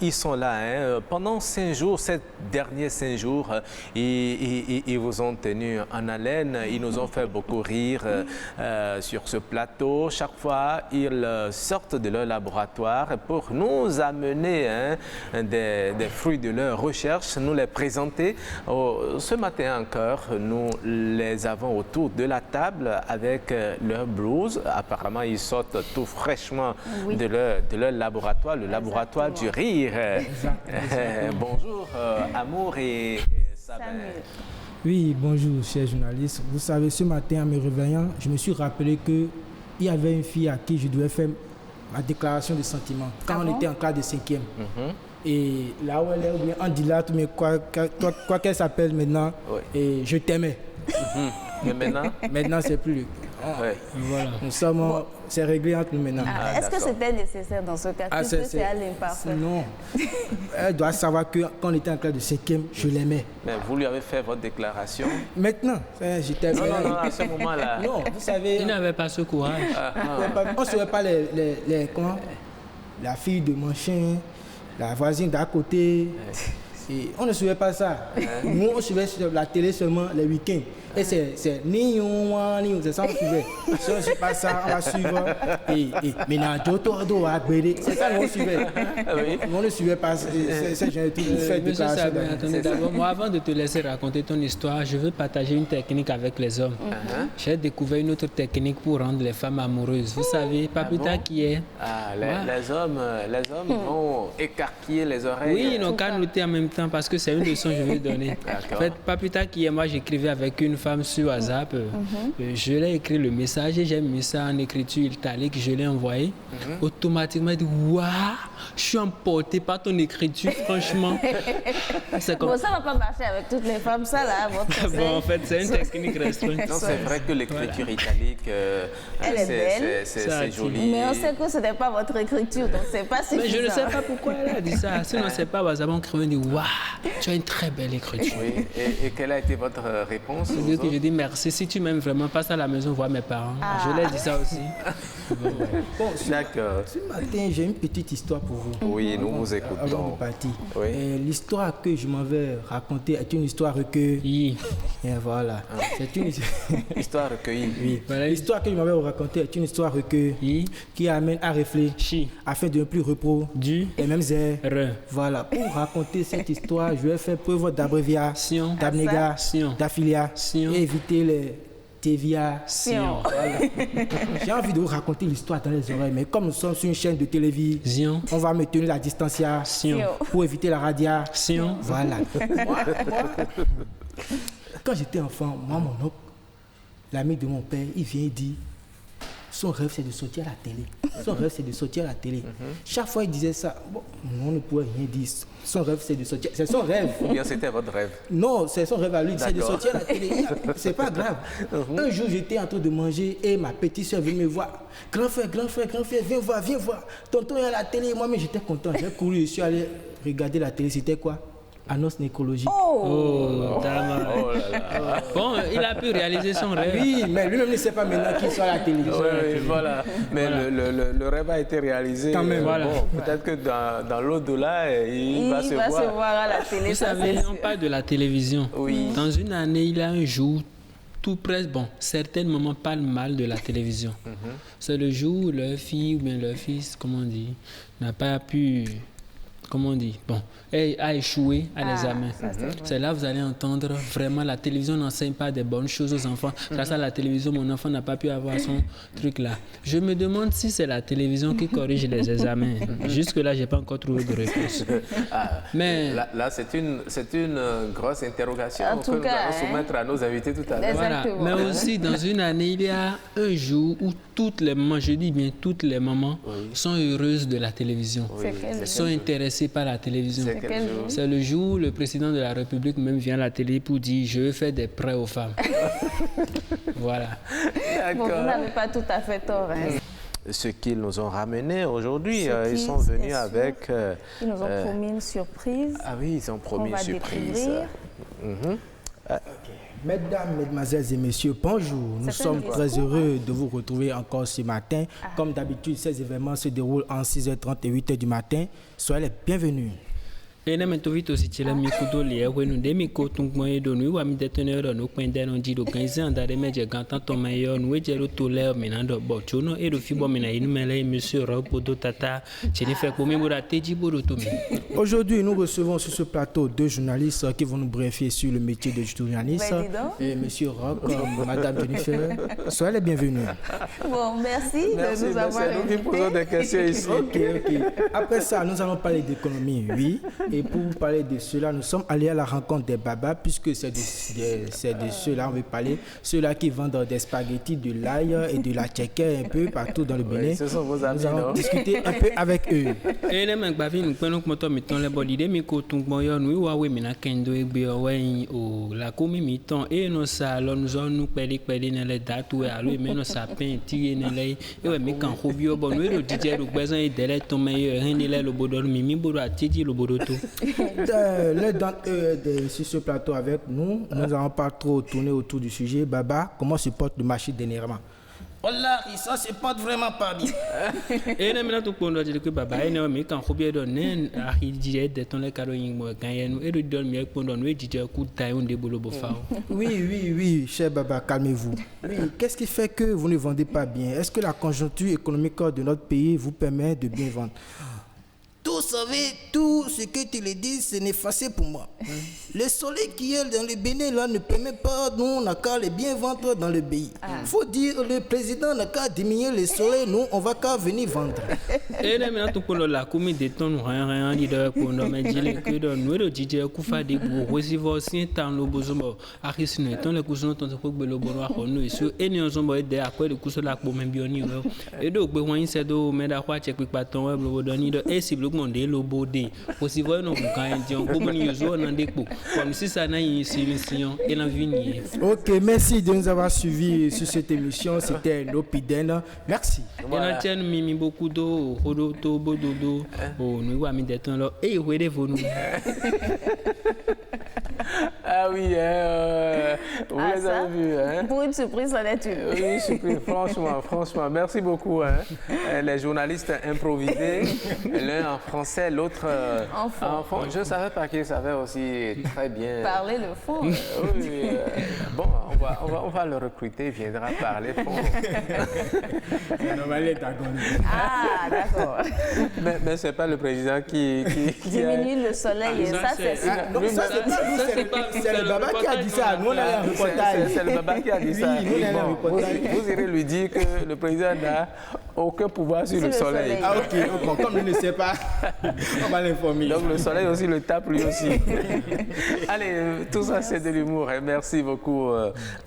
ils sont là. Hein. Pendant 5 jours, ces derniers 5 jours, ils vous ont tenu en haleine. Ils nous ont fait beaucoup rire sur ce plateau. Chaque fois, ils sortent de leur laboratoire pour nous amener des fruits de leur recherche, nous les présenter. Ce matin encore, nous les avons autour de la table avec leur blouse. Apparemment, ils sortent tout fraîchement de leur laboratoire, le laboratoire du rire. Bonjour, Amour et Samuel. Oui, bonjour, chers journalistes. Vous savez, ce matin, en me réveillant, je me suis rappelé qu'il y avait une fille à qui je devais faire ma déclaration de sentiments quand on était en classe de 5e. Et là où elle est, on dit là, mais quoi qu'elle s'appelle maintenant, et je t'aimais. Mais maintenant? Maintenant, c'est plus. Voilà. Nous sommes, c'est réglé entre nous maintenant. Est-ce que c'était nécessaire dans ce cas? C'est à l'imparfait. Non. Elle doit savoir que quand on était en classe de 5e, je l'aimais. Mais vous lui avez fait votre déclaration? Maintenant, je t'aime. Non, à ce moment-là. Non, vous savez. Il n'avait pas ce courage. On ne savait pas comment, la fille de mon chien, la voisine d'à côté. Et on ne suivait pas ça. Nous, on suivait sur la télé seulement les week-ends. Et c'est Nion, c'est ça qu'on suivait. Si on ne suit pas ça, on va suivre. Mais c'est ça qu'on suivait. On ne suivait pas ces gens qui fait Monsieur Sabin, attendez d'abord. Moi, avant de te laisser raconter ton histoire, je veux partager une technique avec les hommes. J'ai découvert une autre technique pour rendre les femmes amoureuses. Vous savez, pas plus tard qu'hier. Les hommes vont écarquiller les oreilles. Oui, ils n'ont qu'à noter en même temps parce que c'est une leçon que je vais donner. En fait, pas plus tard qu'hier, moi, j'écrivais avec une femme sur WhatsApp. Je l'ai écrit le message et j'ai mis ça en écriture italique. Je l'ai envoyé. Automatiquement, elle dit waouh, je suis emporté par ton écriture, franchement. Comme... Bon, ça ne va pas marcher avec toutes les femmes, ça là. Bon, en fait, c'est une technique restreinte. Non, c'est vrai que l'écriture italique, elle est belle. C'est joli. Mais on sait que ce n'est pas votre écriture, donc c'est pas suffisant. Mais je ne sais pas pourquoi elle a dit ça. Sinon, c'est pas WhatsApp. On écrit, on dit waouh, tu as une très belle écriture. Oui. Et quelle a été votre réponse? Je dis merci. Si tu m'aimes vraiment, passe à la maison voir mes parents. Je l'ai dit ça aussi. Bon, d'accord. Ce matin, j'ai une petite histoire pour vous. Oui, nous vous écoutons. Avant de partir. L'histoire que je m'en vais raconter est une histoire recueillie. Et voilà. C'est une histoire recueillie. Oui. Voilà. L'histoire que je m'en vais raconter est une histoire recueillie qui amène à réfléchir afin de ne plus reproduire les mêmes erreurs. Voilà. Pour raconter cette histoire, je vais faire preuve d'abréviation, d'abnégation, d'affiliation et éviter les déviations. Voilà. J'ai envie de vous raconter l'histoire dans les oreilles, mais comme nous sommes sur une chaîne de télévision, on va me tenir la distanciation pour éviter la radiation. Voilà. Quand j'étais enfant, moi, mon oncle, l'ami de mon père, il vient et dit son rêve, c'est de sortir à la télé. Son rêve, c'est de sortir à la télé. Chaque fois, il disait ça. Bon, on ne pouvait rien dire. Son rêve, c'est de sortir. C'est son rêve. Ou bien c'était votre rêve? Non, c'est son rêve à lui. C'est de sortir à la télé. C'est pas grave. Un jour, j'étais en train de manger et ma petite soeur vient me voir. Grand frère, viens voir. Tonton est à la télé. Moi-même, j'étais content. J'ai couru, je suis allé regarder la télé. C'était quoi? Annonce nécrologique. Dama. Bon, il a pu réaliser son rêve. Oui, mais lui-même ne sait pas maintenant qu'il soit à la télévision. Voilà. Mais le rêve a été réalisé. Quand même. Voilà. Bon, peut-être que dans l'au-delà, il va se voir à la télé. Vous savez, on parle de la télévision. Oui. Dans une année, il y a un jour, tout près, bon, certaines mamans parlent mal de la télévision. C'est le jour où leur fille ou bien leur fils, comment on dit, n'a pas pu... Comment on dit? Bon, a échoué à l'examen. C'est là que vous allez entendre vraiment la télévision n'enseigne pas des bonnes choses aux enfants. Grâce à la télévision, mon enfant n'a pas pu avoir son truc là. Je me demande si c'est la télévision qui corrige les examens. Jusque-là, je n'ai pas encore trouvé de réponse. Mais là, c'est une grosse interrogation que nous allons soumettre à nos invités tout à l'heure. Voilà. Mais aussi, dans une année, il y a un jour où toutes les mamans, je dis bien toutes les mamans, sont heureuses de la télévision. Sont intéressées par la télévision. C'est le jour où le président de la République même vient à la télé pour dire « Je veux faire des prêts aux femmes ». Voilà. Bon, vous n'avez pas tout à fait tort. Ce qu'ils nous ont ramené aujourd'hui, ils sont venus avec... Ils nous ont promis une surprise. Ah oui, ils ont promis une surprise. Mesdames, Mesdemoiselles et Messieurs, bonjour. Nous sommes très heureux de vous retrouver encore ce matin. Comme d'habitude, ces événements se déroulent en 6h30 et 8h du matin. Soyez les bienvenus. Et na mento vito si tila mi kudo le we nu de mi ko tungmo e do nu wa mi detone ro no kwende no jido ganzi andare meje gantan to mayo nu je ro to le mi na do bo chono e do fi bo mi na inu mele monsieur ro podo tata cheni fe ko mi mura teji bodo to mi. Aujourd'hui, nous recevons sur ce plateau deux journalistes qui vont nous briefer sur le métier de journaliste. Et monsieur Rock, madame Jennifer, soyez les bienvenus. Bon, merci de nous avoir invités. Nous posons des questions ici. Ok. Après ça, nous allons parler d'économie, oui. Et pour vous parler de cela, nous sommes allés à la rencontre des babas, puisque c'est de ceux-là, on veut parler, ceux-là qui vendent des spaghettis, de l'ail et de la tchéké un peu partout dans le Bénin. Oui, ce sont vos amis, nous allons discuter un peu avec eux. Et les mecs, nous prenons comme toi, mettons les bols d'idées, mais quand on voit nous, ouais, mais na kendo et bien, ouais, la commune mettons et nos salons, nous allons nous payer dans les dates où alors, mais nos sapins tirés dans les, et ouais, mais quand on vient, bon, nous le DJ, le besoin est de l'aide, ton meilleur, rien n'est le bodon, mimi, bodo, à titi, le bodo tout. Sur ce plateau avec nous, nous n'allons pas trop tourner autour du sujet. Baba, comment se porte le marché dernièrement? Voilà, ça se porte vraiment pas bien. Et maintenant, tout le monde dit que Baba, et mais quand on vient donner à DJ de ton les cadeaux, il m'a gagné, et de donner mieux pour donner DJ un coup de taille, on déboule au Oui, cher Baba, calmez-vous. Oui, qu'est-ce qui fait que vous ne vendez pas bien? Est-ce que la conjoncture économique de notre pays vous permet de bien vendre? Tout savez, tout ce que tu le dis, c'est néfasté pour moi. Le soleil qui est dans le Bénin là ne permet pas, nous on n'a qu'à les bien vendre dans le pays. Faut dire, le président n'a qu'à diminuer le soleil, nous on va qu'à venir vendre. Et là maintenant tout pour la commune de ton rien leader pour nous mais dire que dans nous le DJ Koufa des gros recevoir si tant le besoin arisne ton le cousin ton pour le bon on nous sur et nous sommes de à quoi le cousin la pour même bien et donc ben c'est do mais da quoi check pas ton le donner et si le monde le bodé aussi voir nous quand on comme nous zo dans des coups comme si ça n'a une solution et la vie. OK, merci de nous avoir suivis sur cette émission, c'était l'Opiden. Merci. Et la tienne mimi beaucoup d'eau rodo bododo nous va mi d'être là et ouais vous nous. Ah oui, vous les avez vus. Hein? Pour une surprise, ça est une. Oui, surprise, franchement, merci beaucoup. Hein? Les journalistes improvisés, l'un en français, l'autre en fond. Je ne savais pas qu'ils savaient aussi très bien parler le fond. Oui, bon, on va le recruter, il viendra parler fond. Ah, d'accord. Mais ce n'est pas le président qui diminue le soleil. Ça, c'est c'est le Baba qui a dit ça. Nous, on a un reportage. C'est le Baba qui a dit ça. Vous irez lui dire que le président n'a aucun pouvoir sur le soleil. Ah, ok. Bon, comme il ne sait pas, on va l'informer. Donc, le soleil aussi le tape lui aussi. Allez, tout ça, c'est de l'humour. Merci beaucoup,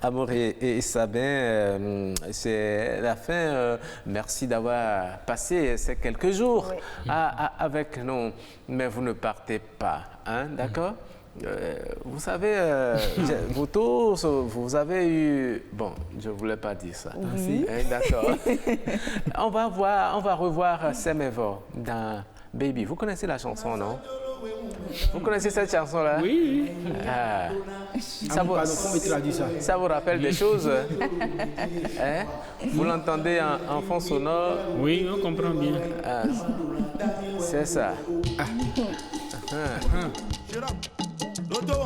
Amour et Sabin. C'est la fin. Merci d'avoir passé ces quelques jours avec nous. Mais vous ne partez pas, hein, d'accord? Vous savez, vous tous, vous avez eu... Bon, je ne voulais pas dire ça. Oui. D'accord. On va revoir Semevo dans Baby. Vous connaissez la chanson, non? Vous connaissez cette chanson-là? Oui. Ça vous rappelle des choses? Hein? Vous l'entendez en fond sonore? Oui, on comprend bien. C'est ça. Dodo,